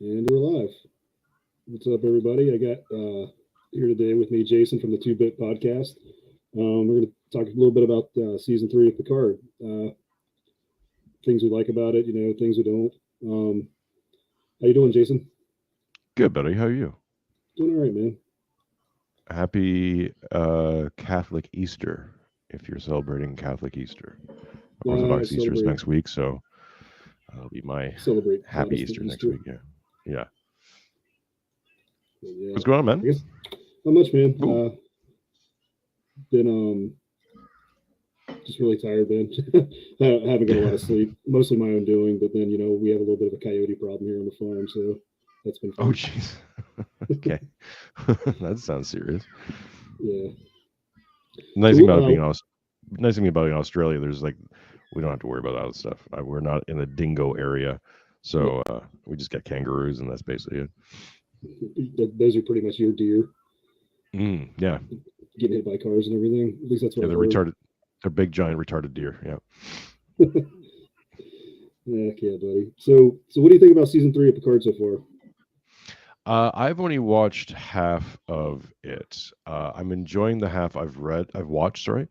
And we're live. What's up, everybody? I got here today with me Jason from the 2-Bit Podcast. We're going to talk a little bit about season 3 of Picard. Things we like about it, things we don't. How you doing, Jason? Good, buddy. How are you? Doing all right, man. Happy Catholic Easter if you're celebrating Catholic Easter. I Orthodox Easter is celebrate next week, so that'll be my celebrate happy Protestant Easter next Easter. week. Yeah. Yeah. Yeah, What's going on, I man? guess not much, man. Ooh. Been just really tired, man. I haven't got a lot of sleep. Mostly my own doing, but then we have a little bit of a coyote problem here on the farm, so that's been Oh, fun. jeez. Okay. That sounds serious. Yeah. Nice thing about So, being in Australia, there's like we don't have to worry about that stuff. We're not in the dingo area, yeah, so we just get kangaroos, and that's basically it. those are pretty much your deer Yeah. getting hit by cars and everything. At least that's what Yeah, I've they're heard. retarded. They're big, giant, retarded deer. Yeah. Heck yeah, buddy. So what do you think about season 3 of Picard so far? I've only watched half of it. I'm enjoying the half I've watched. Sorry,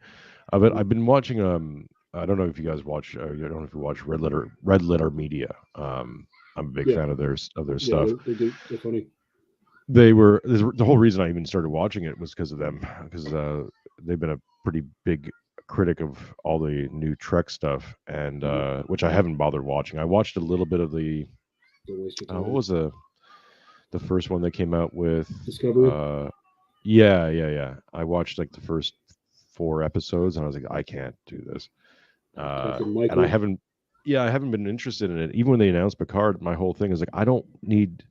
but Mhm. I've been watching. I don't know if you guys watch. I don't know if you watch Red Letter Media. I'm a big Yeah, fan of their yeah, stuff. they're good. They're funny. The whole reason I even started watching it was because of them, because they've been a pretty big critic of all the new Trek stuff, and Mhm. which I haven't bothered watching. I watched a little bit of the Don't waste your what time. was the first one they came out with. Discovery. Uh, yeah. I watched like the first 4 episodes, and I was like, I can't do this. Captain And I Michael. haven't, yeah, I haven't been interested in it. Even when they announced Picard, my whole thing is like, I don't need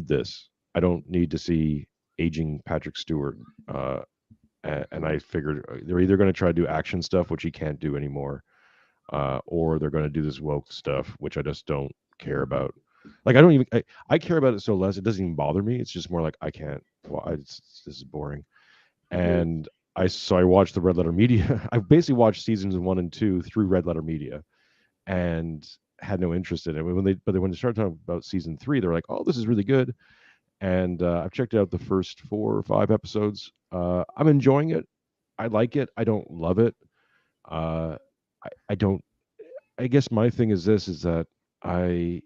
this. I don't need to see aging Patrick Stewart. And I figured they're either going to try to do action stuff, which he can't do anymore, or they're going to do this woke stuff, which I just don't care about. Like I don't even I care about it so less it doesn't even bother me. It's just more like I can't. Well, this is boring. Yeah. And I watched the Red Letter Media. I basically watched seasons 1 and 2 through Red Letter Media, and had no interest in it. When they started talking about season 3, they're like, "Oh, this is really good." And I've checked out the first 4 or 5 episodes. I'm enjoying it. I like it. I don't love it. Uh, I don't. I guess my thing is this: is that I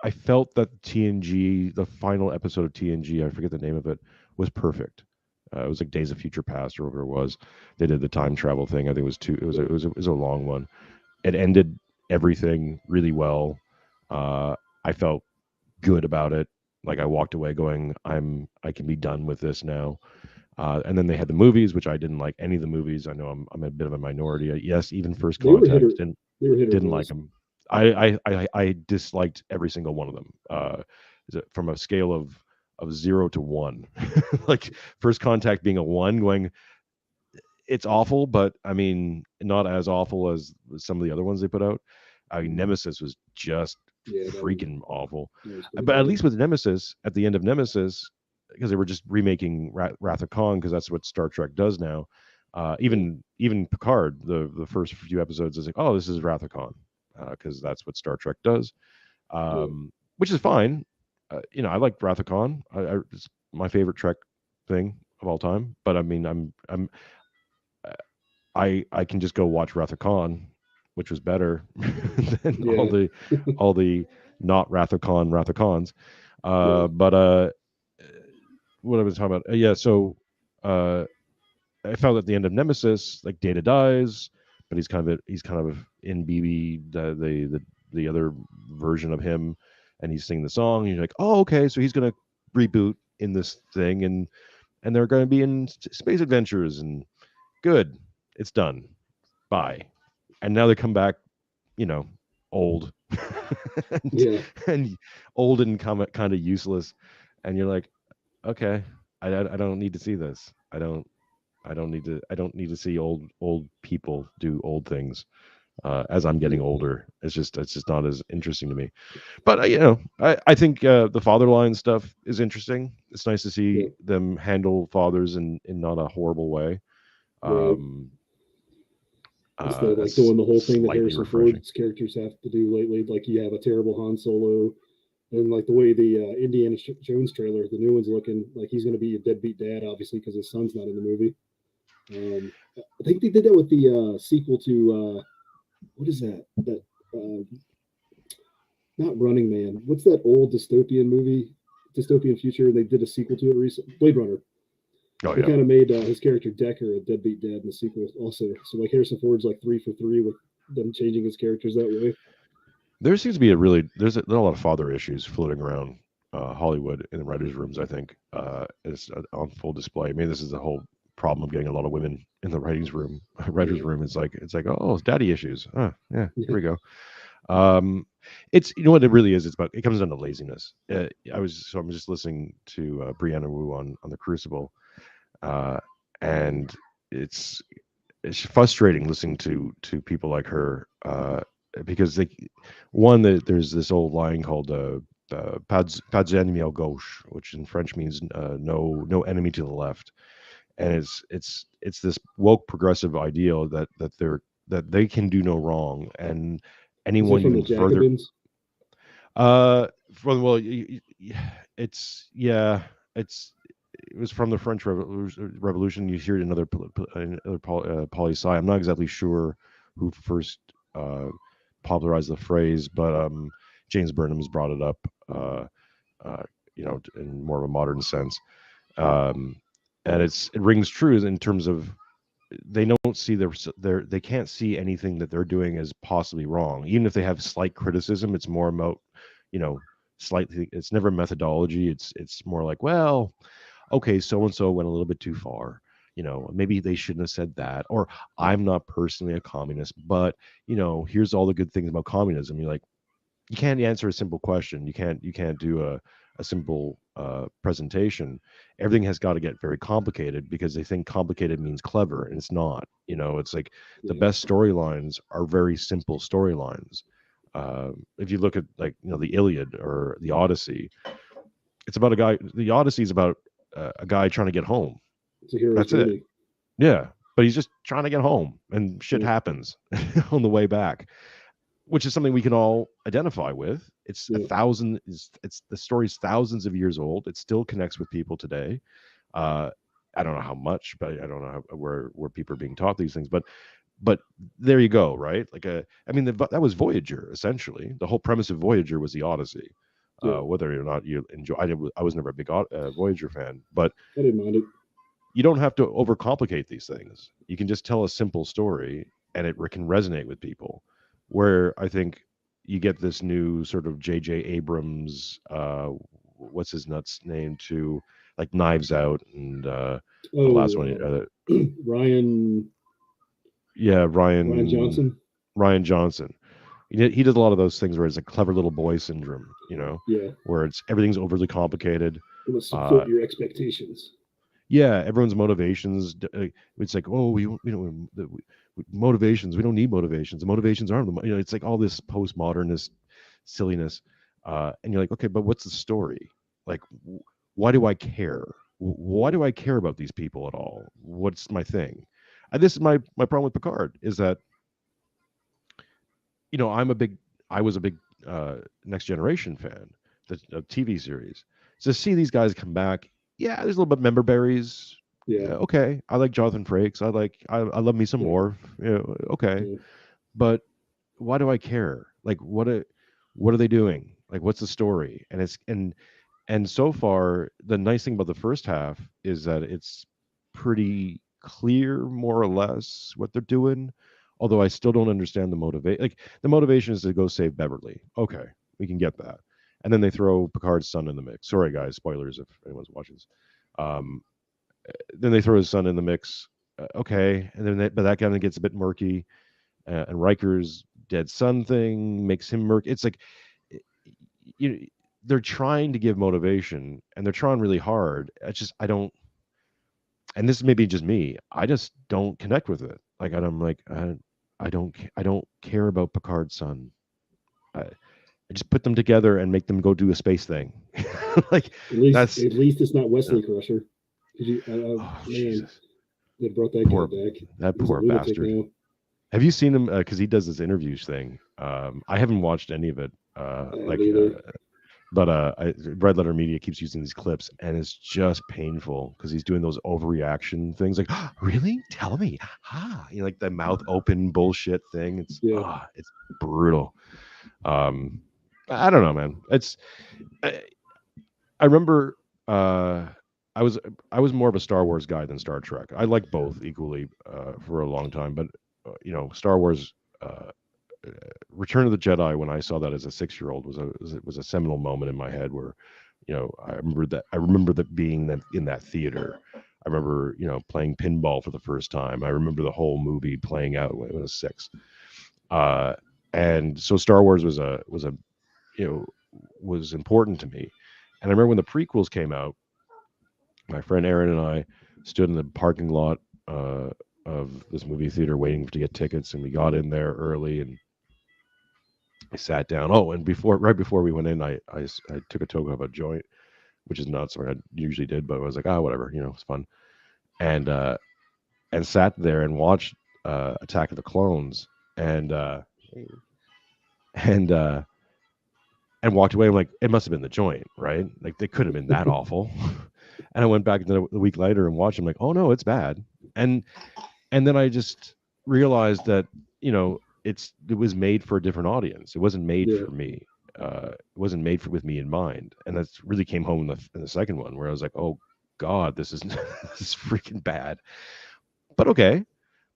I felt that TNG, the final episode of TNG, I forget the name of it, was perfect. It was like Days of Future Past or whatever it was. They did the time travel thing. I think it was two. It was a long one. It ended everything really well. I felt good about it. Like I walked away going, I can be done with this now. And then they had the movies, which I didn't like any of the movies. I know I'm a bit of a minority. Yes, even First They were hit or Contact they were hit or didn't like miss. them. I disliked every single one of them. Is it from a scale of 0 to 1? Like First Contact being a 1, going it's awful, but I mean not as awful as some of the other ones they put out. I mean, Mhm. Nemesis was just Yeah, freaking awful. that was pretty But at bad. least with Nemesis, at the end of Nemesis, because they were just remaking Wrath of Khan, because that's what Star Trek does now. Yeah, Even Picard, the first few episodes is like, oh, this is Wrath of Khan, because that's what Star Trek does, yeah. which is fine. I like Wrath of Khan. It's my favorite Trek thing of all time. But I mean, I can just go watch Wrath of Khan, which was better than Yeah, all the not Wrath of Khan Wrath of Khans. yeah. But what I was talking about, yeah. So uh, I found at the end of Nemesis, like Data dies, but he's kind of in BB the other version of him, and he's singing the song. And you're like, oh, okay, so he's gonna reboot in this thing, and they're going to be in space adventures, and good, it's done. Bye. And now they come back, you know, old and, Yeah. and old and kind of useless, and you're like, okay, I don't need to see this. I don't need to see old people do old things. As I'm getting Yeah. older, it's just not as interesting to me. But I think the father line stuff is interesting. It's nice to Yeah. see them handle fathers in not a horrible way. Right. Um, Instead of like that's doing the whole thing that slightly Harrison refreshing. Ford's characters have to do lately, like you have a terrible Han Solo, And like the way the Indiana Jones trailer, the new one's looking like he's going to be a deadbeat dad, obviously, because his son's not in the movie. I think they did that with the sequel to what is that? That not Running Man. What's that old dystopian movie? Dystopian future. They did a sequel to it recently. Blade Runner. Oh They yeah. kind of made his character Decker a deadbeat dad in the sequel also. So like Harrison Ford's like 3 for 3 with them changing his characters that way. There seems to be there's a lot of father issues floating around Hollywood in the writers' rooms. I think is on full display. I mean, this is the whole problem of getting a lot of women in the writers' room. It's like oh, it's daddy issues. Yeah, here we go. It's what it really is. It comes down to laziness. I'm just listening to Brianna Wu on the Crucible, and it's frustrating listening to people like her because there's this old line called pas ennemi à gauche, which in French means no enemy to the left, and it's this woke progressive ideal that they can do no wrong, and anyone from even the further Jacobins? It was from the French Revolution. You hear it in other poli sci. I'm not exactly sure who first popularized the phrase, but James Burnham has brought it up, in more of a modern sense, and it rings true in terms of they don't see they can't see anything that they're doing as possibly wrong, even if they have slight criticism. It's more about slightly. It's never methodology. It's more like, well, okay, so and so went a little bit too far. Maybe they shouldn't have said that. Or I'm not personally a communist, but here's all the good things about communism. You're like, you can't answer a simple question. You can't do a simple presentation. Everything has got to get very complicated because they think complicated means clever, and it's not. It's like the best storylines are very simple storylines. If you look at the Iliad or the Odyssey, it's about a guy. The Odyssey is about a guy trying to get home. It's a hero's That's journey. it. Yeah, but he's just trying to get home, and shit happens on the way back, which is something we can all identify with. It's it's the story's thousands of years old. It still connects with people today. I don't know how much, but I don't know where people are being taught these things. But there you go, right? That was Voyager essentially. The whole premise of Voyager was the Odyssey. Whether or not you enjoy, I was never a big Voyager fan, but I didn't mind it. You don't have to overcomplicate these things. You can just tell a simple story, and it can resonate with people. Where I think you get this new sort of J.J. Abrams, what's his nuts name, to like Knives Out and the last one, Ryan. Yeah, Ryan Johnson. Ryan Johnson. He does a lot of those things where it's a clever little boy syndrome, where everything's overly complicated. It must support your expectations. Yeah, everyone's motivations. It's like, oh, motivations. We don't need motivations. The motivations aren't the. It's like all this postmodernist silliness, and you're like, okay, but what's the story? Like, why do I care? Why do I care about these people at all? What's my thing? This is my problem with Picard is that, I was a big Next Generation fan, the TV series. So to see these guys come back. Yeah, there's a little bit of member berries. Yeah. Okay. I like Jonathan Frakes. I love me some more. Okay. Yeah. But why do I care? Like, what are they doing? Like, what's the story? And so far, the nice thing about the first half is that it's pretty clear, more or less, what they're doing. Although I still don't understand the motivation. Like, the motivation is to go save Beverly. Okay, we can get that. And then they throw Picard's son in the mix. Sorry, guys, spoilers if anyone's watching this. Then they throw his son in the mix. Okay, and then but that kind of gets a bit murky. And Riker's dead son thing makes him murky. It's like they're trying to give motivation, and they're trying really hard. I don't. And this may be just me. I just don't connect with it. Like I'm like I don't care about Picard's son. I just put them together and make them go do a space thing. Like at least it's not Wesley Crusher. Man, they brought that guy back. That poor bastard. Now. Have you seen him? Because he does this interviews thing. I haven't watched any of it. But Red Letter Media keeps using these clips, and it's just painful because he's doing those overreaction things, like, "Really? Tell me, like the mouth open bullshit thing. Yeah. It's brutal. I don't know, man. I remember I was more of a Star Wars guy than Star Trek. I like both equally for a long time, but Star Wars. Return of the Jedi, when I saw that as a 6-year-old, was a seminal moment in my head where, I remember that being in that theater. I remember, playing pinball for the first time. I remember the whole movie playing out when I was 6. And so Star Wars was important to me. And I remember when the prequels came out, my friend Aaron and I stood in the parking lot of this movie theater waiting to get tickets, and we got in there early, and I sat down. Oh, and right before we went in, I took a toke of a joint, which is not something I usually did, but I was like, whatever, it's fun, and sat there and watched Attack of the Clones, and and walked away. I'm like, it must have been the joint, right? Like they couldn't have been that awful. And I went back the week later and watched. I'm like, oh no, it's bad. And then I just realized that it was made for a different audience. It wasn't made for me. It wasn't made with me in mind. And that's really came home in the second one, where I was like, oh God, this is this is freaking bad. But okay,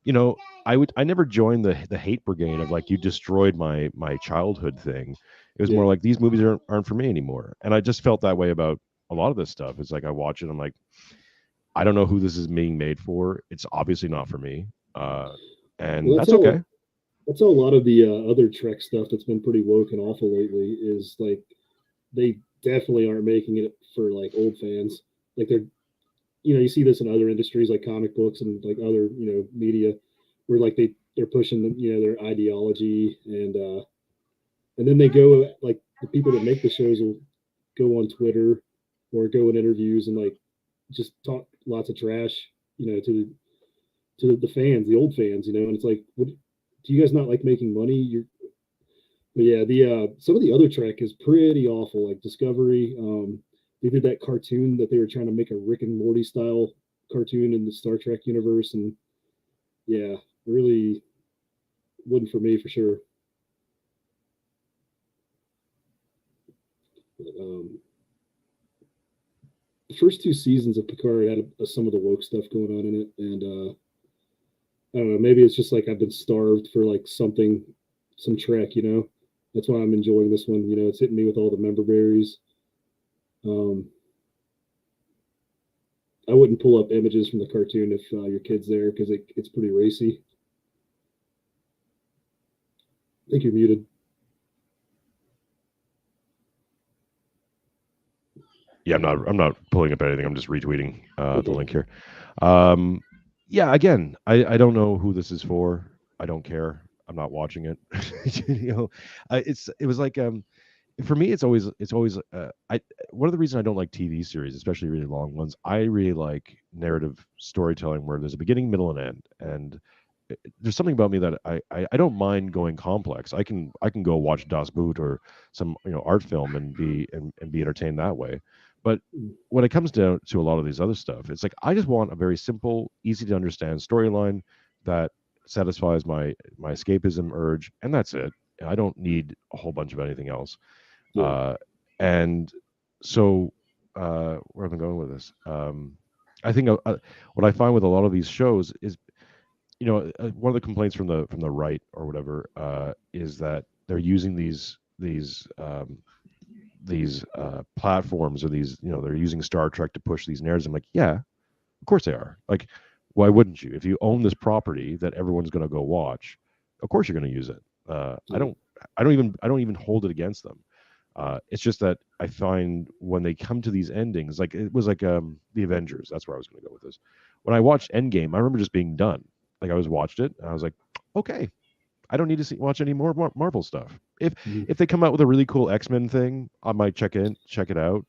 I never joined the hate brigade of like, you destroyed my childhood thing. It was more like, these movies aren't for me anymore. And I just felt that way about a lot of this stuff. It's like I watch it, I'm like, I don't know who this is being made for. It's obviously not for me. And that's okay. That's how a lot of the other Trek stuff that's been pretty woke and awful lately is like, they definitely aren't making it for like old fans. Like they're, you see this in other industries like comic books and like other, media, where like they're pushing their ideology, and then they go, like, the people that make the shows will go on Twitter or go in interviews and like just talk lots of trash, to the fans, the old fans, and it's like, what, do you guys not like making money? But yeah, the some of the other Trek is pretty awful, like Discovery. They did that cartoon that they were trying to make a Rick and Morty style cartoon in the Star Trek universe, and yeah, really wasn't for me for sure. The first 2 seasons of Picard had some of the woke stuff going on in it, and I don't know, maybe it's just like I've been starved for like some Trek, That's why I'm enjoying this one. It's hitting me with all the member berries. I wouldn't pull up images from the cartoon if your kid's there, because it's pretty racy. I think you're muted. Yeah, I'm not pulling up anything. I'm just retweeting the link here. Yeah, again, I don't know who this is for. I don't care. I'm not watching it. It was like, for me, it's always one of the reasons I don't like TV series, especially really long ones. I really like narrative storytelling where there's a beginning, middle, and end. And there's something about me that I don't mind going complex. I can go watch Das Boot or some art film and be entertained that way. But when it comes down to a lot of these other stuff, it's like I just want a very simple, easy to understand storyline that satisfies my escapism urge, and that's it. I don't need a whole bunch of anything else. Yeah. And so, where am I going with this? I think what I find with a lot of these shows is, one of the complaints from the right or whatever is that they're using these platforms, or these, they're using Star Trek to push these narratives. I'm like, yeah, of course they are. Like, why wouldn't you? If you own this property that everyone's going to go watch, of course you're going to use it. I don't even hold it against them. It's just that I find when they come to these endings, like it was like the Avengers. That's where I was going to go with this. When I watched Endgame, I remember just being done. Like I watched it, and I was like, okay, I don't need to watch any more Marvel stuff. If they come out with a really cool X-Men thing, I might check it out.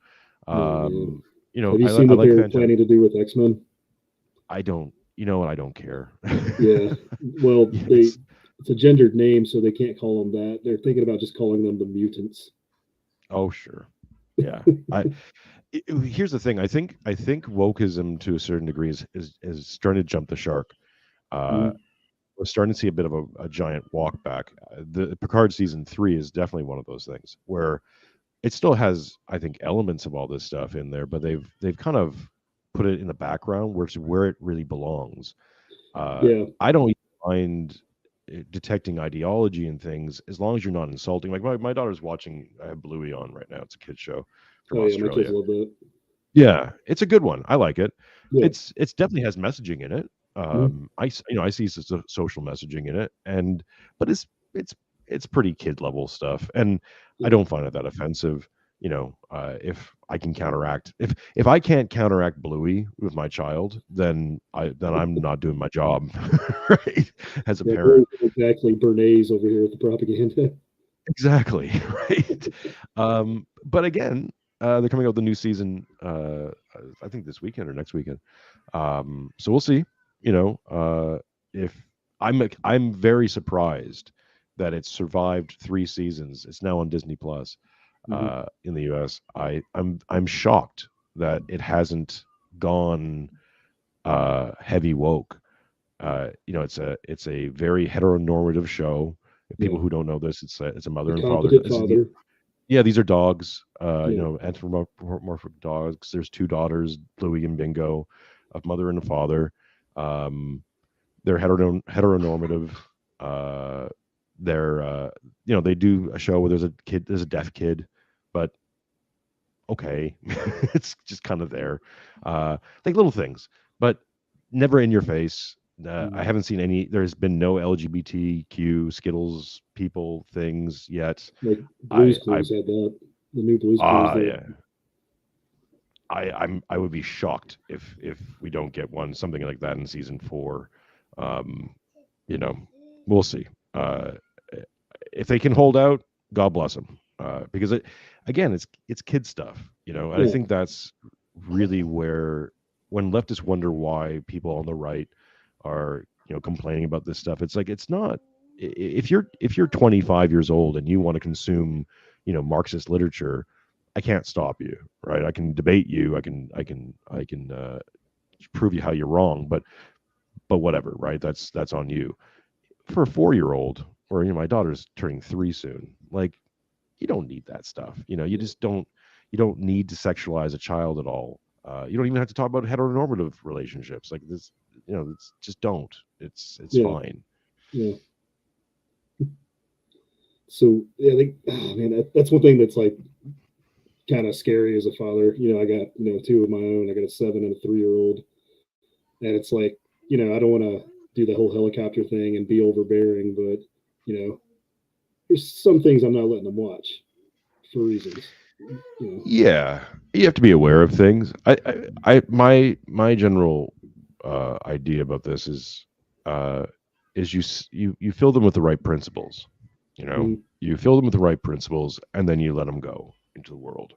Have you seen what they're planning to do with X-Men? I don't. You know what? I don't care. Yeah. Well, it's a gendered name, so they can't call them that. They're thinking about just calling them the mutants. Oh, sure. Yeah. Here's the thing. I think wokeism to a certain degree is starting to jump the shark. Uh, Mm, we're starting to see a bit of a giant walk back. The Picard season 3 is definitely one of those things where it still has, I think, elements of all this stuff in there, but they've kind of put it in the background, where it really belongs. yeah. I don't mind detecting ideology and things as long as you're not insulting. Like my daughter's watching. I have Bluey on right now. It's a kids show from Oh yeah, my kids Australia. love that. Yeah, it's a good one. I like it. Yeah. It's definitely has messaging in it. Mm, I see social messaging in it, and but it's it's pretty kid level stuff, and I yeah. don't find it that offensive. If I can counteract, if I can't counteract Bluey with my child, then I'm not doing my job, right? As a Yeah, we're parent, exactly Bernays over here with the propaganda. exactly, right. But again, they're coming out with the new season. I think this weekend or next weekend. So we'll see. If I'm very surprised that it's survived 3 seasons. It's now on Disney Plus Mhm. in the US. I'm shocked that it hasn't gone heavy woke. It's a very heteronormative show. Yeah, People who don't know this, it's a a mother and father. competent father. Yeah, these are dogs. Yeah, Anthropomorphic dogs. There's two daughters, Bluey and Bingo, of mother and a father. Um, they're heteronormative. Uh, they do a show where there's a deaf kid, but okay, it's just kind of there, like little things, but never in your face. I mhm. haven't seen any. There's been no LGBTQ Skittles people things yet. Like I Blue's I Clues had that. The new Blue's Clues. The Yeah. I would be shocked if we don't get something like that in season 4. Um, you know, we'll see. If they can hold out, God bless them. Because again, it's kid stuff. And I yeah, think that's really where when leftists wonder why people on the right are complaining about this stuff. It's like it's not. If you're 25 years old and you want to consume Marxist literature, I can't stop you, right? I can debate you. I can prove you how you're wrong, but whatever, right? That's on you. For a 4-year-old, or my daughter's turning 3 soon. Like, you don't need that stuff. You just don't. You don't need to sexualize a child at all. You don't even have to talk about heteronormative relationships like this. It's just don't. It's yeah, fine. yeah. So yeah, like man, that's one thing that's like kind of scary as a father. I got two of my own. I got a 7 and a 3-year-old, and it's like I don't want to do the whole helicopter thing and be overbearing, but there's some things I'm not letting them watch for reasons. You know, Yeah, you have to be aware of things. My general idea about this uh, is you fill them with the right principles. mm, You fill them with the right principles, and then you let them go into the world.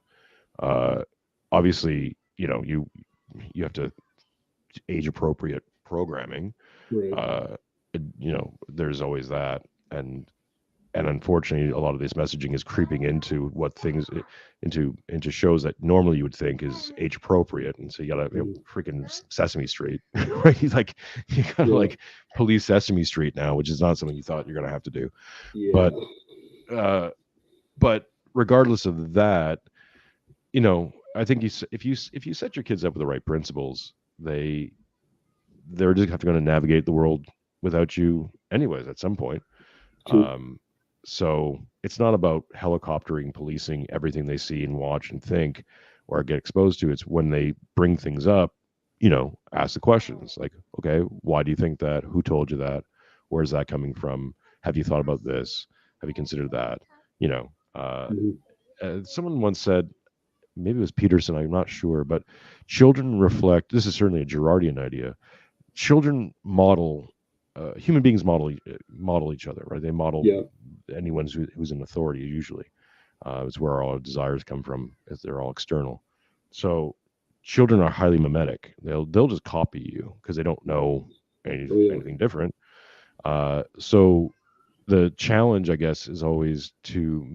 Uh, Obviously, you have to age appropriate programming. right. Uh, there's always that, and unfortunately, a lot of this messaging is creeping into into shows that normally you would think is age appropriate, and so you gotta Mm, freaking Sesame Street, right? Like you gotta yeah, like police Sesame Street now, which is not something you thought you're gonna have to do. But yeah, uh, but regardless of that, I think if you set your kids up with the right principles, they're just going to navigate the world without you anyways at some point. true. Um, so it's not about helicoptering, policing everything they see and watch and think or get exposed to. It's when they bring things up, ask the questions like, okay, why do you think that? Who told you that? Where's that coming from? Have you thought about this? Have you considered that? You know, Mhm. someone once said, maybe it was Peterson, I'm not sure, but children reflect. This is certainly a Girardian idea. Children model, human beings model each other, right? They model Yeah, anyone who's in authority. Usually, it's where all our desires come from, as they're all external. So, children are highly mimetic. They'll just copy you because they don't know oh yeah, anything different. So the challenge, I guess, is always to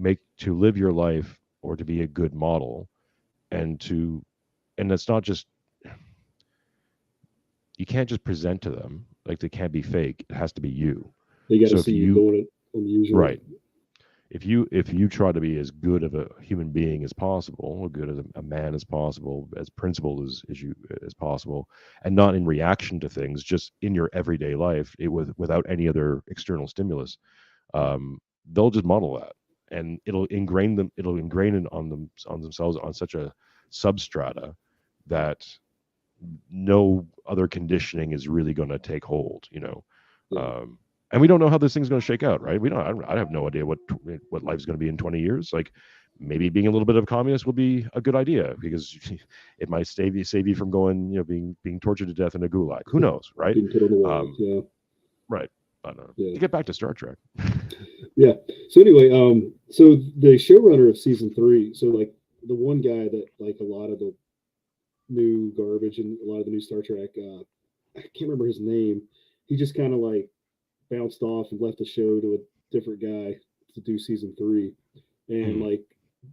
live your life or to be a good model and that's not just, you can't just present to them, like they can't be fake. It has to be you. They got to So if see you you, doing it unusual. right, if you try to be as good of a human being as possible, as good as a man as possible, as principled as possible, and not in reaction to things, just in your everyday life, without any other external stimulus, they'll just model that, and it'll ingrain it on themselves on such a substrata that no other conditioning is really going to take hold, Yeah. And we don't know how this thing's going to shake out, right? I have no idea what life's going to be in 20 years. Like, maybe being a little bit of a communist will be a good idea, because it might save you from going, being tortured to death in a gulag. Who knows, right? Being put on the wall. Yeah. Right. But Yeah. to get back to Star Trek. Yeah. So anyway, so the showrunner of season 3, so like the one guy that, like, a lot of the new garbage and a lot of the new Star Trek, I can't remember his name. He just kind of like bounced off and left the show to a different guy to do season 3. And like,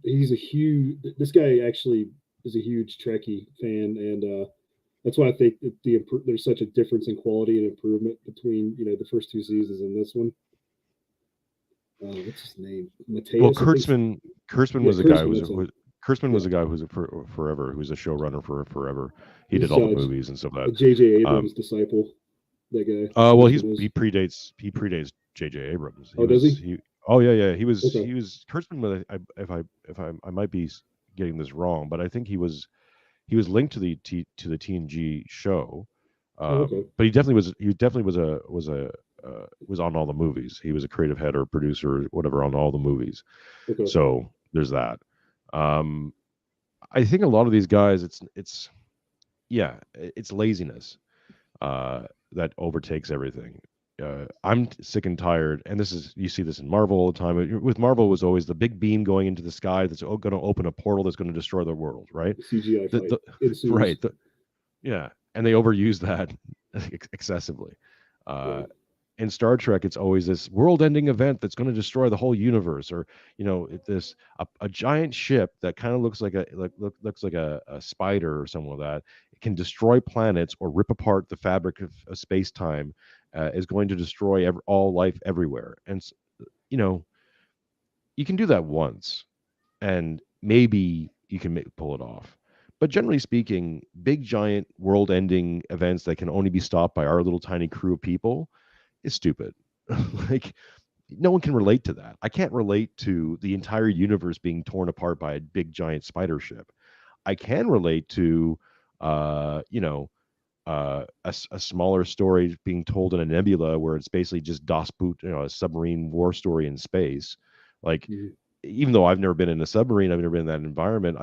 this guy actually is a huge Trekkie fan, and that's why I think that there's such a difference in quality and improvement between the first 2 seasons and this one. What's his name? Mateus. Well, Kurtzman was a guy who's was a guy who's forever, who's a showrunner for forever. He did all the movies and stuff like that. J.J. Abrams' disciple. That guy. Well, he predates J.J. Abrams. Does he? Oh yeah. He was Kurtzman. I might be getting this wrong, but I think he was linked to the TNG show. But he definitely was on all the movies. He was a creative head or producer or whatever on all the movies. Okay. So there's that. I think a lot of these guys, it's laziness that overtakes everything. I'm sick and tired, and you see this in Marvel all the time. With Marvel, it was always the big beam going into the sky that's going to open a portal that's going to destroy the world, right? CGI fight. Right. And they overuse that excessively. In Star Trek, it's always this world-ending event that's going to destroy the whole universe, or a giant ship that kind of looks like a spider or something like that. It can destroy planets or rip apart the fabric of space-time. Is going to destroy all life everywhere, and you can do that once, and maybe you can pull it off. But generally speaking, big giant world-ending events that can only be stopped by our little tiny crew of people is stupid. Like, no one can relate to that. I can't relate to the entire universe being torn apart by a big giant spider ship. I can relate to a smaller story being told in a nebula where it's basically just Das Boot, a submarine war story in space. Like, even though I've never been in a submarine, I've never been in that environment.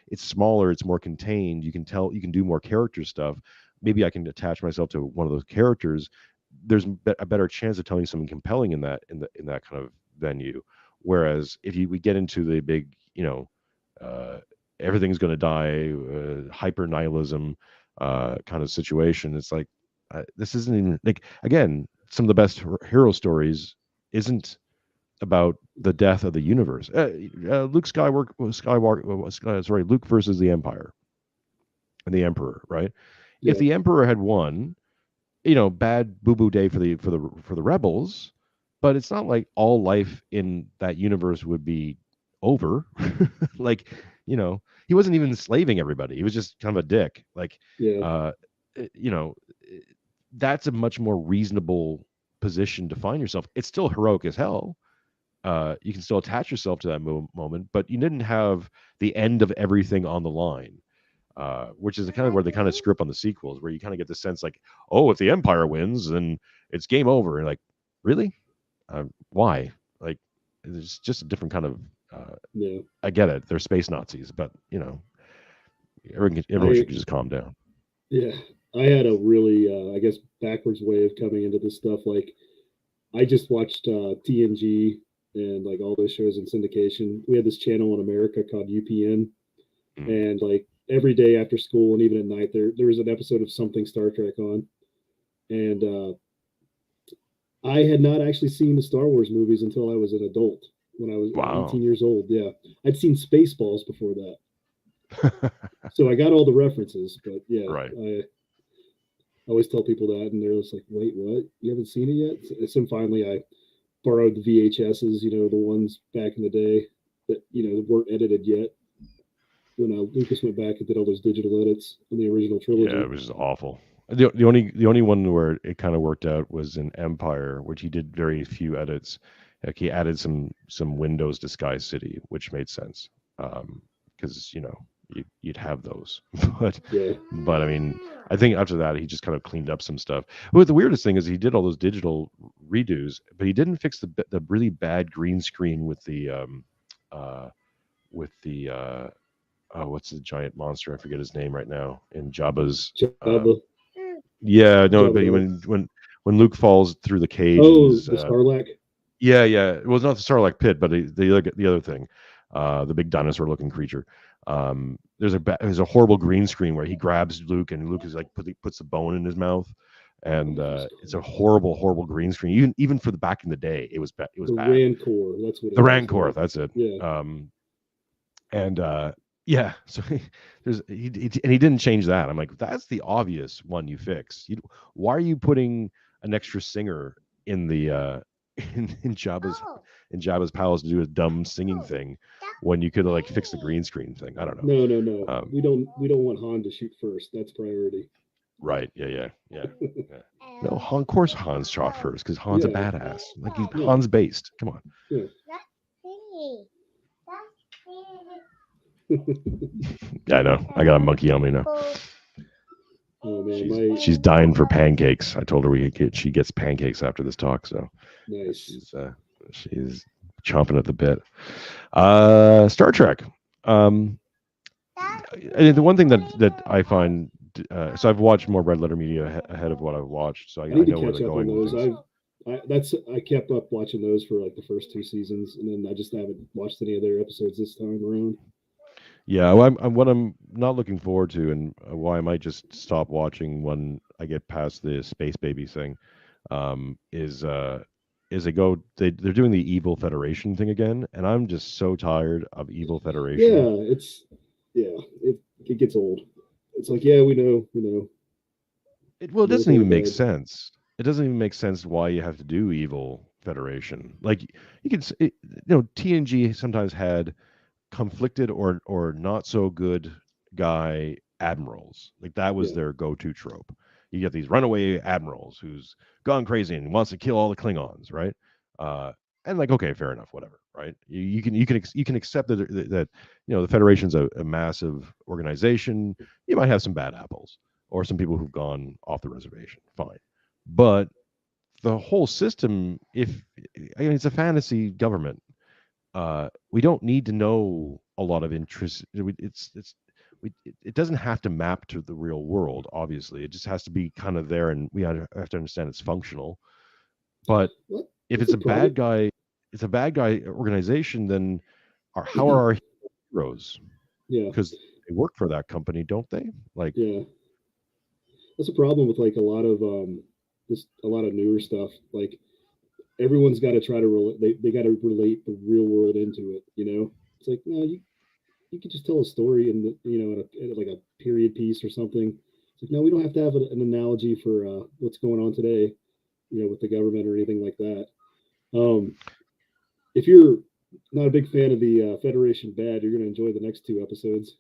It's smaller, it's more contained. You can do more character stuff. Maybe I can attach myself to one of those characters. There's a better chance of telling something compelling in that kind of venue. Whereas if we get into the big, everything's going to die, hyper nihilism kind of situation, it's like, this isn't even, like, again, some of the best hero stories isn't about the death of the universe. Luke versus the Empire and the Emperor, right? Yeah. If the Emperor had won, bad boo-boo day for the rebels, but it's not like all life in that universe would be over. Like, he wasn't even enslaving everybody. He was just kind of a dick. Like, that's a much more reasonable position to find yourself. It's still heroic as hell. You can still attach yourself to that moment, but you didn't have the end of everything on the line, which is kind of where they kind of screw up on the sequels, where you kind of get the sense like, oh, if the Empire wins, then it's game over. And like, really? Why? Like, it's just a different kind of. I get it. They're space Nazis, but everyone should just calm down. Yeah, I had a really, I guess, backwards way of coming into this stuff. Like, I just watched TNG and like all those shows in syndication. We had this channel in America called UPN, and like every day after school and even at night, there was an episode of something Star Trek on, and I had not actually seen the Star Wars movies until I was an adult, when I was 18 years old. Yeah, I'd seen Spaceballs before that, So I got all the references, but yeah, Right. I always tell people that, and they're just like, "Wait, what? You haven't seen it yet?" So finally, I borrowed the VHSs, the ones back in the day that weren't edited yet. When Lucas went back and did all those digital edits on the original Yeah, trilogy. it was just awful. The only one where it kind of worked out was in Empire, which he did very few edits. Like he added some windows to Sky City, which made sense, because you'd have those. but Yeah, but I mean, I think after that he just kind of cleaned up some stuff. But the weirdest thing is he did all those digital redos, but he didn't fix the really bad green screen uh with the oh, what's the giant monster? I forget his name right now. In Jabba's, Jabba, yeah, no, Jabba but the Hutt. when Luke falls through the cage and Oh, is, the Sarlacc. yeah, it was not the Sarlacc pit, but the other thing, the big dinosaur-looking creature. There's a horrible green screen where he grabs Luke and Luke is like puts the bone in his mouth, and it's a horrible green screen. Even for the back in the day, it was The bad. Rancor. That's what it The was. Rancor, Right? that's it. Yeah. And yeah, so he and he didn't change that. I'm like, that's the obvious one you fix. Why are you putting an extra singer in the in Jabba's palace to do a dumb singing thing when you could have like fixed the green screen thing? I don't know. No. We don't want Han to shoot first. That's priority. Right? Yeah. No, of course Han's shot first because Han's a Yeah. badass. Like Yeah. Han's based. Come on. Yeah. Yeah, I know. I got a monkey on me now. Oh man, She's dying for pancakes. I told her she gets pancakes after this talk, so nice. she's chomping at the bit. Star Trek. The one thing that I find, so I've watched more Red Letter Media ahead of what I've watched, so I need know to where catch they're up on going with those. things. I kept up watching those for like the first 2 seasons, and then I just haven't watched any of their episodes this time around. Yeah, well, what I'm not looking forward to, and why I might just stop watching when I get past the space baby thing, is they're doing the Evil Federation thing again, and I'm just so tired of Evil Federation. Yeah, it gets old. It's like, yeah, we know. It Know doesn't they're even make bad. sense. It doesn't even make sense why you have to do Evil Federation. Like you can, TNG sometimes had conflicted or not so good guy admirals. Like that was Yeah. their go-to trope. You get these runaway admirals who's gone crazy and wants to kill all the Klingons, right? And like, okay, fair enough, whatever, right? You can accept that the Federation's a massive organization. You might have some bad apples or some people who've gone off the reservation, fine, but the whole system, it's a fantasy government, we don't need to know a lot of interest. It doesn't have to map to the real world. Obviously, it just has to be kind of there, and we have to understand it's functional. But What? if What's it's the a bad problem? guy, organization, then how are our heroes? Yeah, Because they work for that company, don't they? Like, yeah. That's a problem with like a lot of just a lot of newer stuff. Like everyone's got to try to relate. They got to relate the real world into it. It's like no, you could just tell a story in at like a period piece or something. It's like no, we don't have to have an analogy for what's going on today. With the government or anything like that. Um, if you're not a big fan of the Federation bad, you're going to enjoy the next 2 episodes.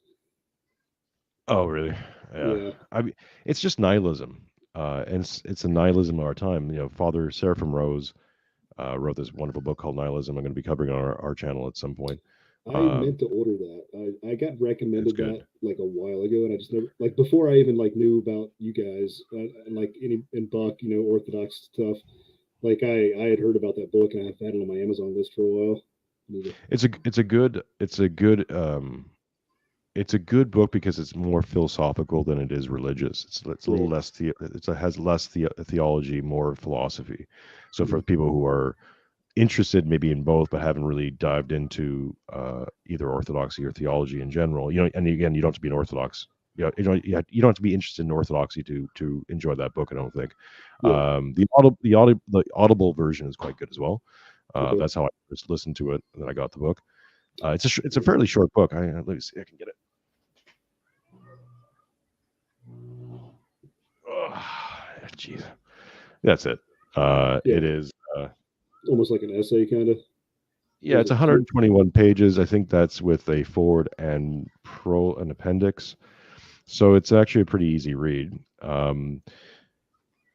oh, really? Yeah. Yeah. I mean, it's just nihilism, and it's a nihilism of our time. Father Seraphim Rose wrote this wonderful book called Nihilism. I'm going to be covering on our channel at some point. I meant to order that. I got It's recommended that good. like a while ago, and I just never like before I even like knew about you guys and like in Buck, Orthodox stuff. Like I had heard about that book, and I've had it on my Amazon list for a while. It's a good book because it's more philosophical than it is religious. It's a little Right. less has less theology, more philosophy. So for Mhm. people who are interested maybe in both but haven't really dived into either orthodoxy or theology in general, and again, you don't have to be an orthodox, you don't have to be interested in orthodoxy to enjoy that book, I don't think. Yeah. The audible version is quite good as well. Okay. That's how I first listened to it, and then I got the book. It's a fairly short book. Let me see, I can get it. Jeez, that's it. It is. Almost like an essay, kind of. Yeah, it's 121 pages. I think that's with a forward and an appendix. So it's actually a pretty easy read.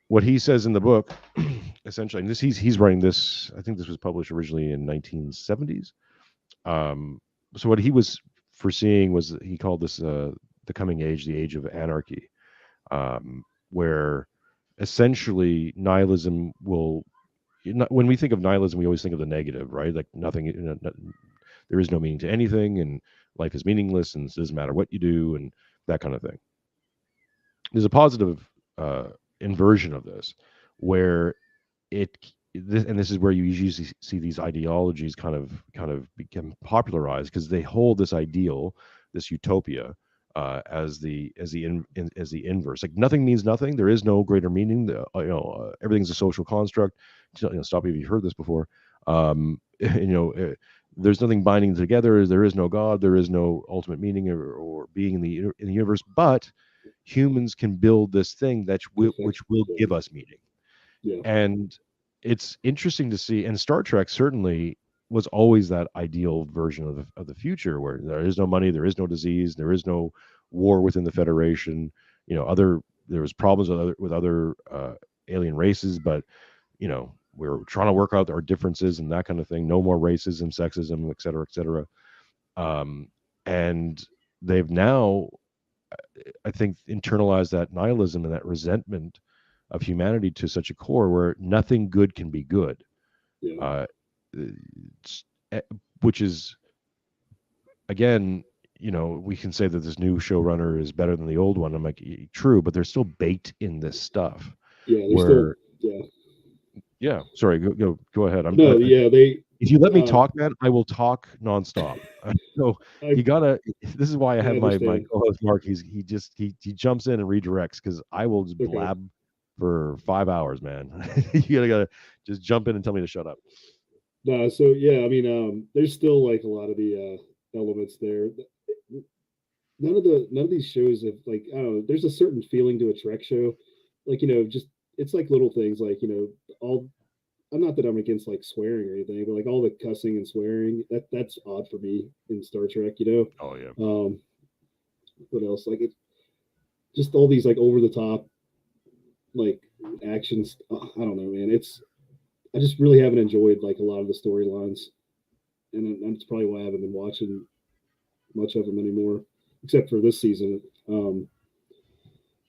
What he says in the book, essentially, and this he's writing this. I think this was published originally in 1970s. So what he was foreseeing was he called this the coming age, the age of anarchy, where essentially nihilism will. When we think of nihilism, we always think of the negative, right? Like nothing, there is no meaning to anything, and life is meaningless, and it doesn't matter what you do, and that kind of thing. There's a positive inversion of this, where this is where you usually see these ideologies kind of become popularized because they hold this ideal, this utopia, as the inverse. Like nothing means nothing. There is no greater meaning. Everything's a social construct. Stop me if you've heard this before. There's nothing binding together. There is no God. There is no ultimate meaning or being in the universe. But humans can build this thing which will give us meaning. Yeah. And it's interesting to see. And Star Trek certainly was always that ideal version of the future, where there is no money, there is no disease, there is no war within the Federation. There was problems with other alien races, but we're trying to work out our differences and that kind of thing. No more racism, sexism, et cetera, et cetera. And they've now, I think, internalized that nihilism and that resentment of humanity to such a core where nothing good can be good. Yeah. Which is, again, we can say that this new showrunner is better than the old one. I'm like, true, but they're still baked in this stuff. Yeah, they're still. Yeah. Yeah, sorry. Go ahead. If you let me talk, man, I will talk nonstop. So you gotta. This is why I have my co-host Mark. He jumps in and redirects because I will just blab for 5 hours, man. You gotta just jump in and tell me to shut up. No, so yeah, I mean, there's still like a lot of the elements there. None of these shows have, like, I don't know. There's a certain feeling to a Trek show, like just. It's like little things, like I'm not that I'm against like swearing or anything, but like all the cussing and swearing, that's odd for me in Star Trek. Oh yeah. What else? Like it, just all these like over the top, like actions. I don't know, man. I just really haven't enjoyed like a lot of the storylines, and that's probably why I haven't been watching much of them anymore, except for this season.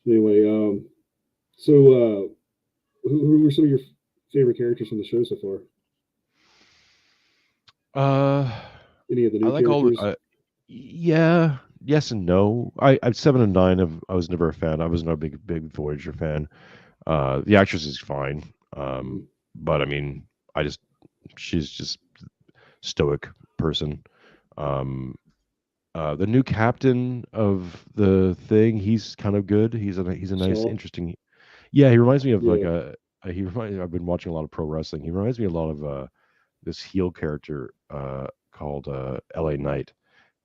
Anyway, so. Who were some of your favorite characters from the show so far? Any of the new characters? Yeah, yes and no. I'm 7 and 9. I was never a fan. I was not a big Voyager fan. The actress is fine, but I mean, she's just stoic person. The new captain of the thing, he's kind of good. He's a nice, interesting. Yeah, he reminds me of I've been watching a lot of pro wrestling. He reminds me a lot of this heel character called LA Knight.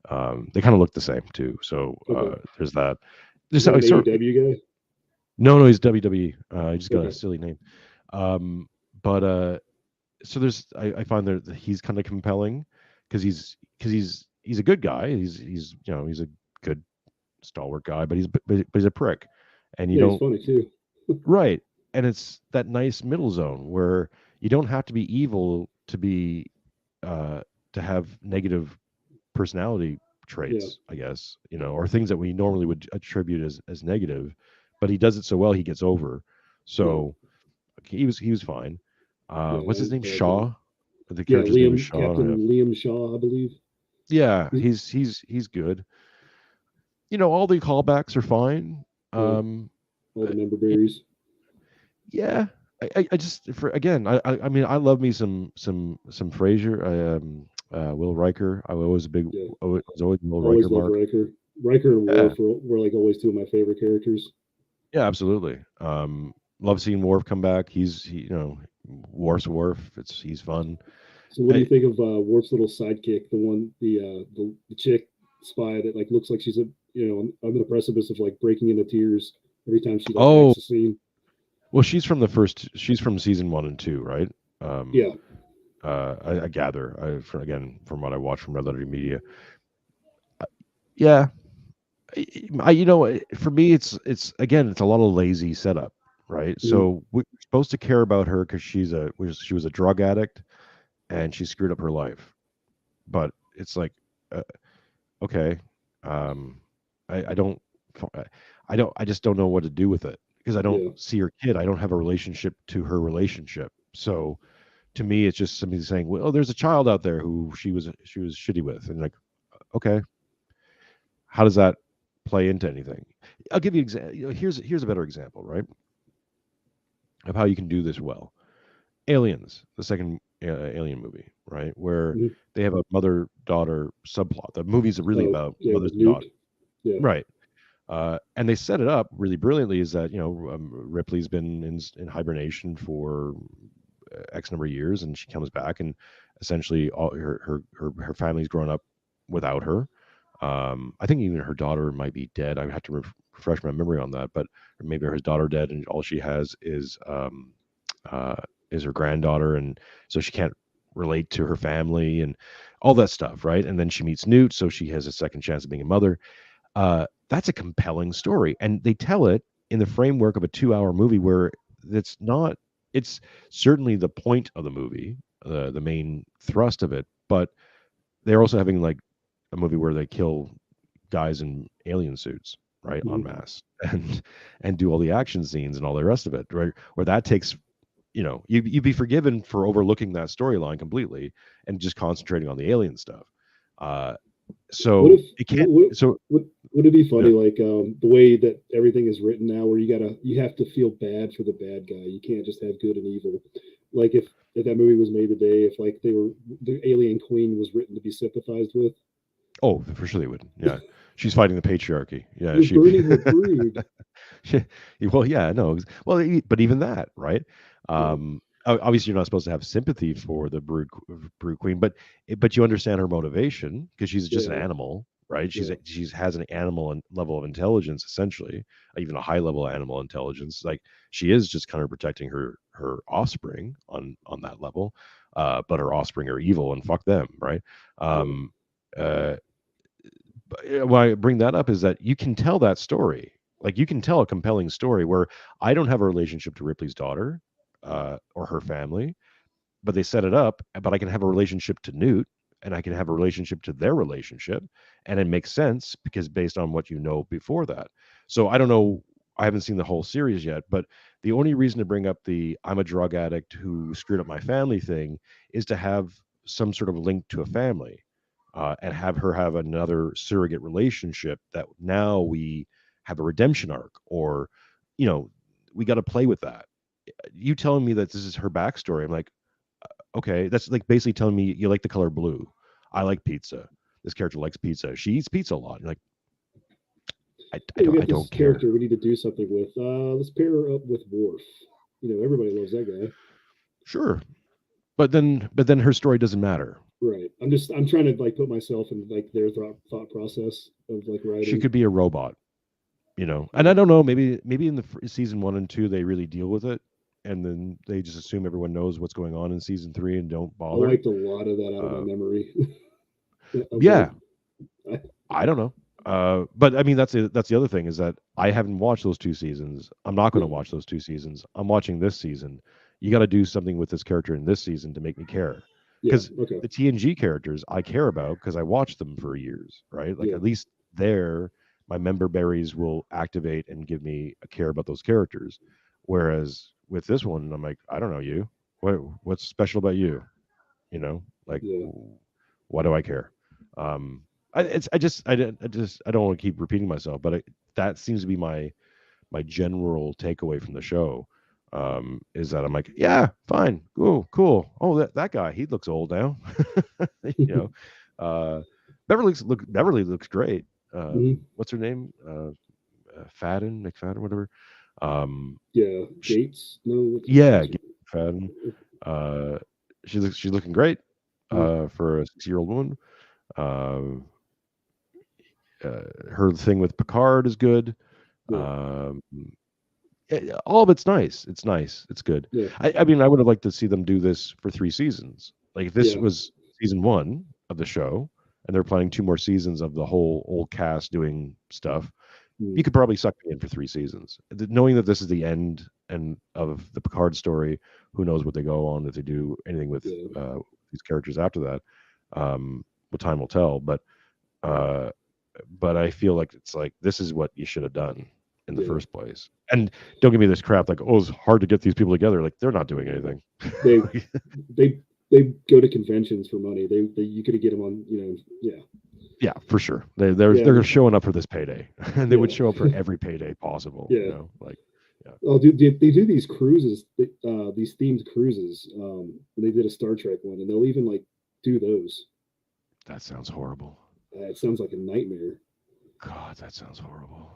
They kind of look the same too. So there's that. Is that an AEW guy? No, he's WWE. He just got a silly name. So there's I find that he's kind of compelling because he's a good guy. He's a good stalwart guy, but he's a prick, and he's funny too. Right. And it's that nice middle zone where you don't have to be evil to be to have negative personality traits, I guess, or things that we normally would attribute as negative, but he does it so well he gets over. So he was fine. What's his name? Shaw? The character's name is Shaw. Captain Liam Shaw, I believe. Yeah, he's good. All the callbacks are fine. All the member berries. Yeah, I just I mean I love me some Frasier. Will Riker. I was always Will Riker. Mark. Riker and Worf were like always two of my favorite characters. Yeah, absolutely. Love seeing Worf come back. Worf's Worf. He's fun. So what do you think of Worf's little sidekick? The one, the chick spy that like looks like she's on the precipice of like breaking into tears every time she acts a scene. Well, she's from the first. She's from season 1 and 2, right? Um, Yeah. I gather. Again, from what I watch from Red Letter Media, yeah. For me, it's again, it's a lot of lazy setup, right? Mhm. So we're supposed to care about her because she was a drug addict and she screwed up her life. But it's like, uh, okay, um, I don't, I just don't know what to do with it because I don't Yeah. see her kid. I don't have a relationship to her relationship. So to me, it's just somebody saying, well, there's a child out there who she was shitty with, and like, okay, how does that play into anything? I'll give you here's a better example, right, of how you can do this well. Aliens, the second Alien movie, right, where Mhm. they have a mother daughter subplot. The movie's really Oh, about yeah, mothers with and Newt. daughters, Yeah. right? And they set it up really brilliantly. Is that Ripley's been in hibernation for X number of years, and she comes back, and essentially all her family's grown up without her. I think even her daughter might be dead. I have to refresh my memory on that, but maybe her daughter dead, and all she has uh, is her granddaughter, and so she can't relate to her family and all that stuff, right? And then she meets Newt, so she has a second chance of being a mother. That's a compelling story, and they tell it in the framework of a 2-hour movie where it's not. It's certainly the point of the movie, the main thrust of it, but they're also having like a movie where they kill guys in alien suits, right, en Mhm. masse, and do all the action scenes and all the rest of it, right? Where that takes, you'd be forgiven for overlooking that storyline completely and just concentrating on the alien stuff. Uh, What so if it can't. what So would it be yeah, funny like the way that everything is written now, where you have to feel bad for the bad guy. You can't just have good and evil. Like if that movie was made today, if like the alien queen was written to be sympathized with, oh, for sure they would. Yeah, she's fighting the patriarchy. Yeah, you're she. burning her brood. Well, yeah, no. Well, but even that, right? Yeah. Obviously, you're not supposed to have sympathy for the brood queen, but you understand her motivation because she's just an Yeah. animal, right? Yeah. She's has an animal level of intelligence, essentially, even a high level animal intelligence. Like she is just kind of protecting her offspring on that level, but her offspring are evil and fuck them, right? Yeah. Um, uh, why I bring that up is that you can tell that story. Like you can tell a compelling story where I don't have a relationship to Ripley's daughter or her family, but they set it up. But I can have a relationship to Newt, and I can have a relationship to their relationship, and it makes sense because based on what you know before that. So I don't know. I haven't seen the whole series yet, but the only reason to bring up the "I'm a drug addict who screwed up my family" thing is to have some sort of link to a family and have her have another surrogate relationship that now we have a redemption arc or you know we got to play with that. You telling me that this is her backstory, I'm like, okay, that's like basically telling me you like the color blue. I like pizza. This character likes pizza. She eats pizza a lot. You're like, Yeah, we I got this don't care. character we need to do something with. Let's pair her up with Worf. Everybody loves that guy. Sure, but then her story doesn't matter. Right. I'm trying to like put myself in like their thought process of like She writing. could be a robot, and I Yeah. don't know, maybe in the season 1 and 2 they really deal with it, and then they just assume everyone knows what's going on in season 3 and don't I bother. wiped a lot of that out of my uh memory. of like yeah, I, I don't know. But I mean, that's the other thing is that I haven't watched those 2 seasons. I'm not going to yeah. watch those 2 seasons. I'm watching this season. You got to do something with this character in this season to make me care, Yeah. because Okay. the TNG characters I care about because I watched them for years, right? Like Yeah. at least there, my member berries will activate and give me a care about those characters. Whereas with this one, I'm like, I don't know you. What's special about you? Like Yeah. why do I care? Um, I don't want to keep repeating myself, but that seems to be my general takeaway from the show. Is that I'm like, yeah, fine, cool. Oh, that guy, he looks old now. you know, uh, Beverly looks great. Mhm. What's her name? McFadden, whatever. Um, Yeah. sh Gates. No. yeah, What's McFadden. Uh, she's looking great mhm. for a 6-year-old woman. Uh, her thing with Picard is good. Yeah. Um, all of it's nice. It's nice. It's good. Yeah, I mean, I would have liked to see them do this for 3 seasons. Like if this yeah, was season one of the show, and they're planning 2 more seasons of the whole old cast doing stuff, you mm, could probably suck me in for 3 seasons. Knowing that this is the end and of the Picard story, who knows what they go on if they do anything with yeah, these characters after that. What time will tell. Uh, but I feel like it's like this is what you should have done in the yeah. first place. And don't give me this crap like, oh, it's hard to get these people together. Like they're not doing anything. They they they go to conventions for money. They you could get them on, yeah, Yeah, for sure. They're yeah, they're showing up for this payday, and they would yeah, show up for every payday possible. yeah. Like yeah, Oh, dude, they do these cruises, these themed cruises. They did a Star Trek one, and they'll even like do those. that sounds horrible. It sounds like a nightmare. God, that sounds horrible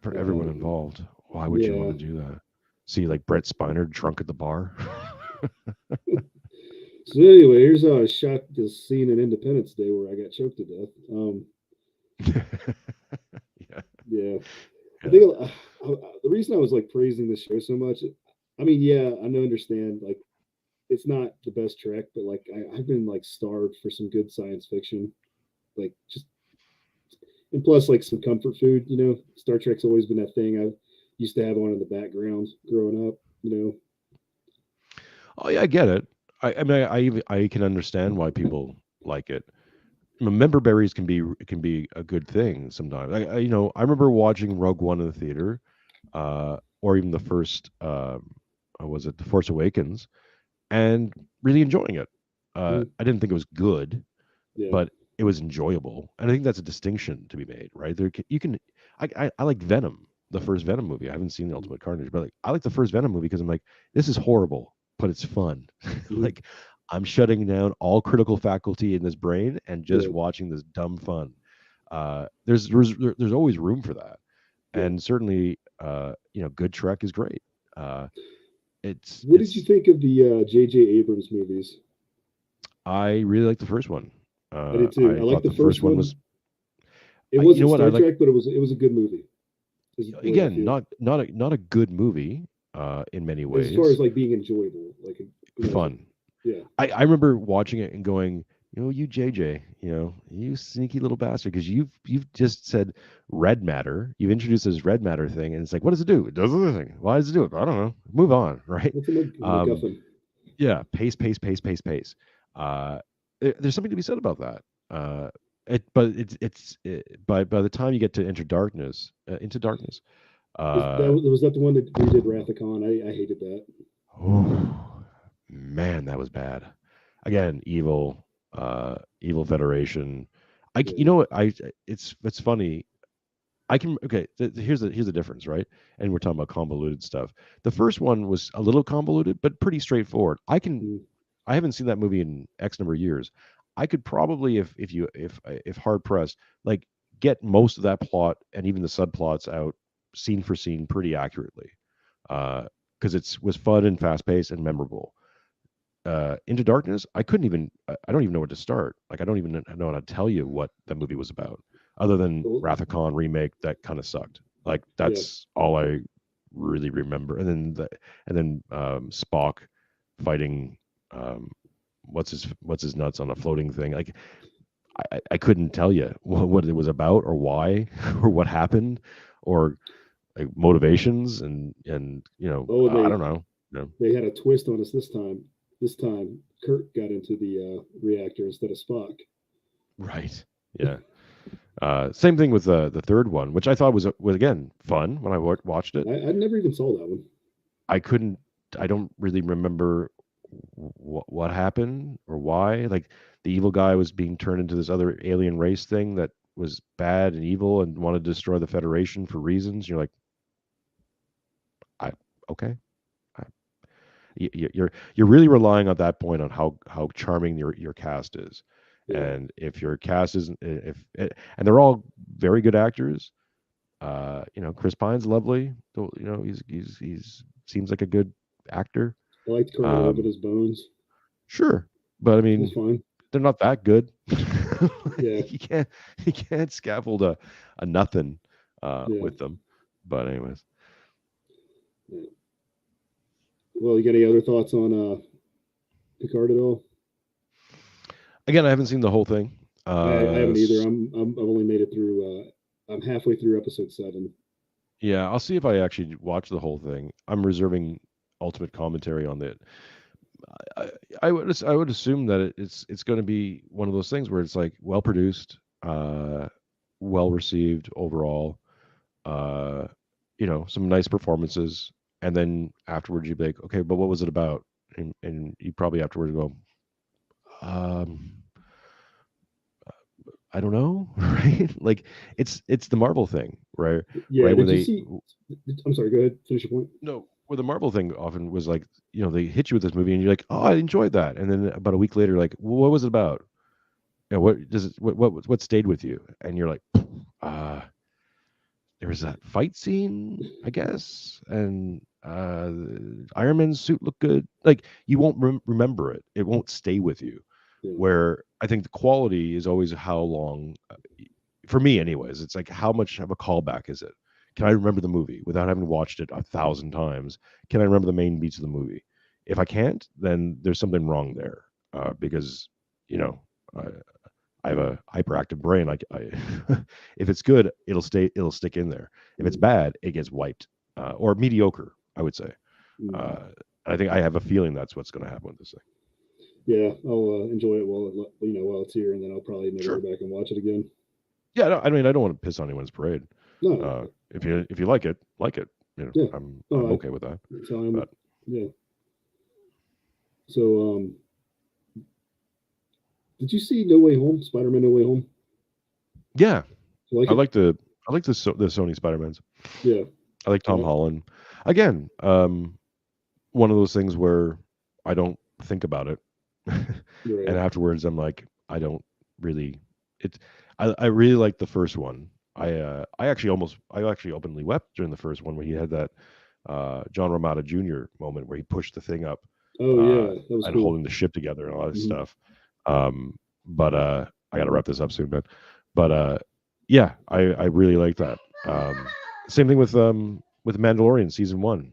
for everyone Um, involved. Why would you want yeah. to do that? See, like Brett Spiner drunk at the bar. So anyway, here's a shot this scene in Independence Day where I got choked to death. Yeah, Yeah, I yeah. think the reason I was like praising this show so much, I mean, yeah, I know, understand, like it's not the best Trek, but like I've been like starved for some good science fiction, like just and plus like some comfort food. Star Trek's always been that thing I used to have on in the background growing up. Oh yeah, I get it. I mean, I can understand why people like it. Member berries can be a good thing sometimes. I remember watching Rogue One in the theater, or even the first, was it The Force Awakens, and really enjoying it. Mm, I didn't think it was good, yeah, but it was enjoyable, and I think that's a distinction to be made, right? You can, I like Venom, the first Venom movie. I haven't seen the Ultimate Carnage, but like I like the first Venom movie because I'm like, this is horrible, but it's fun. mm, Like I'm shutting down all critical faculty in this brain and just yeah, watching this dumb fun. There's always room for that, yeah. and certainly, good Trek is great. Uh, What did you it's think of the J.J. Abrams movies? I really like the first one. I did too. I I liked thought the the first first one one. was, It you know wasn't what I Star like. Trek, but it was a good movie. Is the way I Again, feel. not a good movie, in many As far as ways. like being enjoyable, like Fun. yeah, I remember watching it and going, you JJ, you sneaky little bastard, because you've just said red matter. You've introduced this red matter thing, and it's like, what does it do? It does the thing. Why does it do it? I don't know. Move on, right? what's a Um, MacGuffin? yeah, pace, pace, pace, pace, pace. There's something to be said about that. But by the time you get to into darkness, uh, Was that the one that redid Wrath of Khan? I hated that. oh, man, that was bad. Again, evil Federation. You Yeah, know what? It's funny. I can okay. Here's the difference, right? And we're talking about convoluted stuff. The first one was a little convoluted, but pretty straightforward. mm, I haven't seen that movie in X number of years. I could probably, if hard pressed, like get most of that plot and even the subplots out scene for scene pretty accurately, because it was fun and fast paced and memorable. Into Darkness, I couldn't even. I don't even know where to start. Like I don't even know how to tell you what the movie was about, other than well, Wrath of Khan remake that kind of sucked. Like yeah. that's all I really remember. And then Spock fighting, um, what's his nuts on a floating thing. Like I couldn't tell you what it was about or why or what happened or like motivations and Oh, and I don't know. they had a twist on us this time. This time, Kirk got into the reactor instead of Spock. Right. Yeah. Same thing with the third one, which I thought was again fun when I watched it. I never even saw that one. I couldn't. I don't really remember what happened or why. Like the evil guy was being turned into this other alien race thing that was bad and evil and wanted to destroy the Federation for reasons. You're like, I okay. I, you're really relying at that point on how charming your cast is, Yeah, and if your cast isn't and they're all very good actors. Chris Pine's lovely. He's seems like a good actor. I liked Colonel Um, Orbital's bones. sure, but I It was mean, fine. they're not that good. Yeah, You can't scaffold a nothing yeah. with them. But anyways, Yeah. Well, you got any other thoughts on Picard at all? Again, I haven't seen the whole thing. I haven't either. I've only made it through. I'm halfway through episode 7. Yeah, I'll see if I actually watch the whole thing. I'm reserving ultimate commentary on it. I would assume that it's going to be one of those things where it's like well produced, well received overall, uh, some nice performances, and then afterwards you'd be like, okay, but what was it about? And you probably afterwards go, um, I don't know, right? Like it's the Marvel thing, right? Yeah. Right, where Did you they see? I'm sorry. Go ahead. Finish your point. no, where the Marvel thing often was like, they hit you with this movie and you're like, oh, I enjoyed that, and then about a week later, like, well, what was it about? What does it? What stayed with you? And you're like, uh, there was that fight scene, I guess, and Iron Man's suit looked good. Like you won't remember it; it won't stay with you. Yeah. Where I think the quality is always how long, for me, anyways. It's like how much of a callback is it? Can I remember the movie without having watched it 1,000 times? Can I remember the main beats of the movie? If I can't, then there's something wrong there, because you know. I have a hyperactive brain. If it's good, it'll stick in there. If it's bad, it gets wiped, or mediocre, I would say. I think I have a feeling that's what's going to happen with this thing. Yeah, I'll enjoy it while it's here, and then I'll probably never go back and watch it again. Yeah, no, I mean, I don't want to piss on anyone's parade. No, if you like it, like it. Yeah. I'm okay with that. Yeah. So, did you see No Way Home? Spider-Man No Way Home? Yeah, I like the Sony Spider-Mans. Yeah, I like Tom Holland. Again, one of those things where I don't think about it, right. And afterwards I'm like, I don't really. I really like the first one. I actually openly wept during the first one when he had that John Romita Jr. moment where he pushed the thing up. Oh yeah, that was and cool. holding the ship together and all that stuff. But I got to wrap this up soon, man. But yeah, I really like that. Same thing with Mandalorian season 1,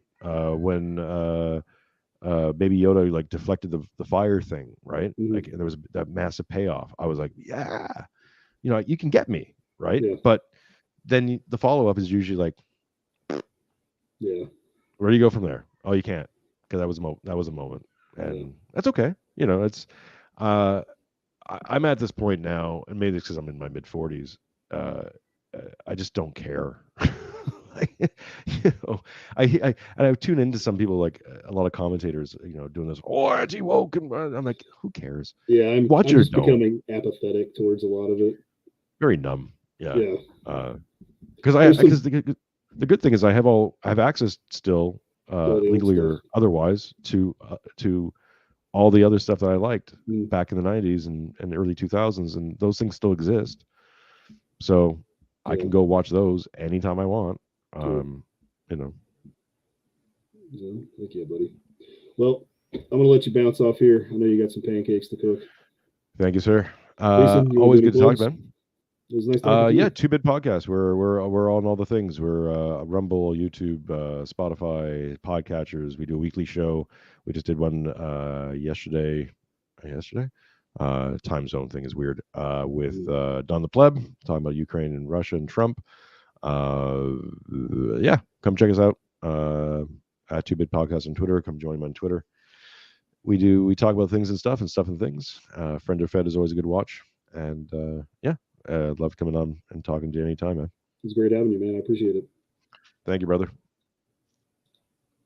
when Baby Yoda like deflected the fire thing, right? Like, and there was that massive payoff. I was like, yeah, you can get me, right? Yeah. But then the follow up is usually like, yeah, where do you go from there? Oh, you can't, because that was a moment, and that's okay. It's I'm at this point now, and maybe it's because I'm in my mid-40s. I just don't care. I tune into some people, like a lot of commentators, doing this. Oh, anti-woke, and I'm like, who cares? Yeah, I'm just becoming apathetic towards a lot of it. Very numb. Yeah. Yeah. Because the good thing is I have access still, legally or otherwise, to all the other stuff that I liked back in the 90s and early 2000s, and those things still exist. So I can go watch those anytime I want. Cool. Thank you, buddy. Well, I'm going to let you bounce off here. I know you got some pancakes to cook. Thank you, sir. Jason, always good to talk, man. It was nice talking to you. Yeah, 2-Bit Podcast. We're on all the things. We're Rumble, YouTube, Spotify, podcatchers. We do a weekly show. We just did one yesterday. Time zone thing is weird. With Don the Pleb, talking about Ukraine and Russia and Trump. Yeah, come check us out at 2-Bit Podcast on Twitter. Come join me on Twitter. We talk about things and stuff and things. Friend or Fed is always a good watch. And yeah, love coming on and talking to you anytime, man. It's great having you, man. I appreciate it. Thank you, brother.